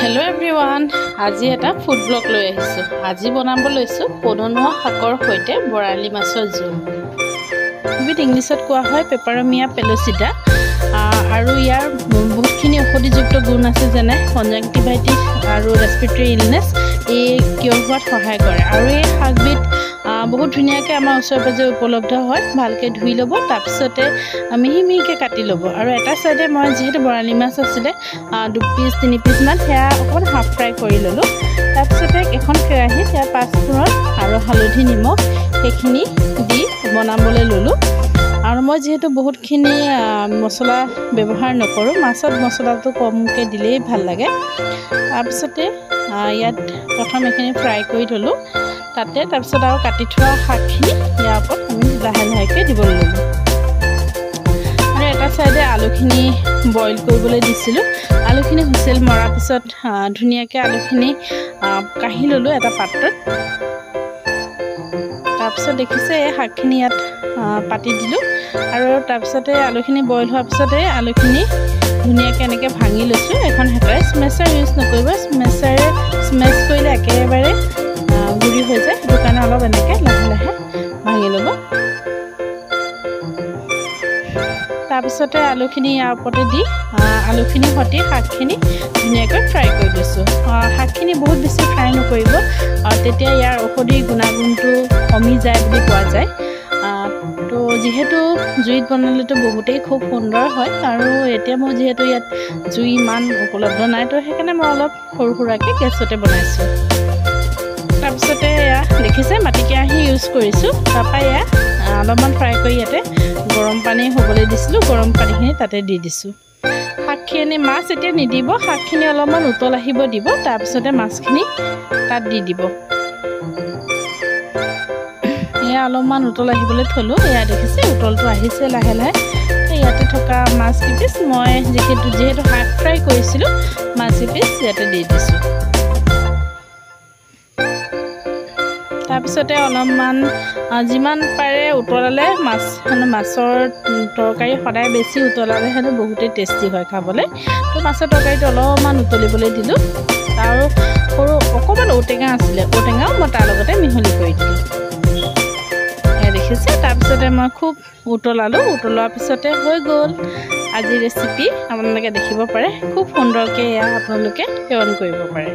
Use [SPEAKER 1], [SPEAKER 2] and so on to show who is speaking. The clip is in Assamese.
[SPEAKER 1] Hello everyone, আজি এটা ফুড ব্লগ লৈ আহিছো। আজি বনাব লৈছো পননুৱা শাকৰ সৈতে বৰালি মাছৰ জোল। বিট ইংলিছত কোৱা হয় পেপাৰমিয়া পেলোচিডা আৰু ইয়াৰ বহুতখিনি ঔষধিযুক্ত গুণ আছে যেনে কনজাংটিভাইটিছ আৰু ৰেস্পিৰেটৰী ইলনেছ এই কিয়ৰ হোৱাত সহায় কৰে আৰু এই শাকবিধ বহুত ধুনীয়াকৈ আমাৰ ওচৰে পাজৰে উপলব্ধ হয়। ভালকৈ ধুই ল'ব, তাৰপিছতে মিহি মিহিকৈ কাটি ল'ব আৰু এটা চাইডে মই যিহেতু বৰালি মাছ আছিলে 2 পিচ 3 পিচমান সেয়া অকণমান হাফ ফ্ৰাই কৰি ল'লোঁ। তাৰপিছতে এখন কেৰাহীত সেয়া 5 ফোৰণ আৰু হালধি নিমখ সেইখিনি দি বনাবলৈ ল'লোঁ। আৰু মই যিহেতু বহুতখিনি মছলা ব্যৱহাৰ নকৰোঁ, মাছত মছলাটো কমকৈ দিলেই ভাল লাগে। তাৰপিছতে ইয়াত প্ৰথম এইখিনি ফ্ৰাই কৰি থ'লোঁ তাতে, তাৰপিছত আৰু কাটি থোৱা শাকখিনি ইয়াৰ ওপৰত আমি লাহে লাহেকৈ দিবলৈ ল'লোঁ। আৰু এটা চাইডে আলুখিনি বইল কৰিবলৈ দিছিলোঁ। আলুখিনি হুইচেল মৰাৰ পিছত ধুনীয়াকৈ আলুখিনি কাঢ়ি ল'লোঁ এটা পাত্ৰত। তাৰপিছত দেখিছে এই শাকখিনি ইয়াত পাতি দিলোঁ আৰু তাৰপিছতে আলুখিনি বইল হোৱাৰ পিছতে আলুখিনি ধুনীয়াকৈ এনেকৈ ভাঙি লৈছোঁ। এখন হেতাৰে স্মেচাৰ ইউজ নকৰিব, স্মেচাৰে স্মেচ কৰিলে একেবাৰে গুড়ি হৈ যায়, সেইটো কাৰণে অলপ এনেকৈ লাহে লাহে ভাঙি ল'ব। তাৰপিছতে আলুখিনি ইয়াৰ ওপৰতে দি আলুখিনিৰ সৈতে শাকখিনি ধুনীয়াকৈ ফ্ৰাই কৰি লৈছোঁ। শাকখিনি বহুত বেছি ফ্ৰাই নকৰিব, তেতিয়া ইয়াৰ ঔষধি গুণাগুণটো কমি যায় বুলি কোৱা যায়। তো যিহেতু জুইত বনালেতো বহুতেই খুব সুন্দৰ হয় আৰু এতিয়া মই যিহেতু ইয়াত জুই ইমান উপলব্ধ নাই, তো সেইকাৰণে মই অলপ সৰু সুৰাকৈ গেছতে বনাইছোঁ। তাৰপিছতে এয়া দেখিছে মাটি কেৰাহী ইউজ কৰিছোঁ। তাৰপৰা এয়া অলপমান ফ্ৰাই কৰি ইয়াতে গৰম পানী হ'বলৈ দিছিলোঁ, গৰম পানীখিনি তাতে দি দিছোঁ। শাকখিনি মাছ এতিয়া নিদিব, শাকখিনি অলপমান উতল আহিব দিব, তাৰপিছতে মাছখিনি তাত দি দিব। এয়া অলপমান উতল আহিবলৈ থ'লোঁ। এয়া দেখিছে উতলটো আহিছে লাহে লাহে। ইয়াতে থকা মাছ কেইপিচ মই যিহেতু হাফ ফ্ৰাই কৰিছিলোঁ, মাছ কেইপিচ ইয়াতে দি দিছোঁ। তাৰপিছতে অলপমান যিমান পাৰে উতলালে মাছৰ তৰকাৰী সদায় বেছি উতলালে হেনো বহুতেই টেষ্টি হয় খাবলৈ। তো মাছৰ তৰকাৰীটো অলপমান উতলিবলৈ দিলোঁ আৰু সৰু অকণমান ঔটেঙা আছিলে, ঔটেঙাও মই তাৰ লগতে মিহলি কৰি দিলোঁ। দেখিছে তাৰপিছতে মই খুব উতলালোঁ, উতলোৱাৰ পিছতে হৈ গ'ল আজিৰ ৰেচিপি। আপোনালোকে দেখিব পাৰে খুব সুন্দৰকৈ এয়া আপোনালোকে সেৱন কৰিব পাৰে।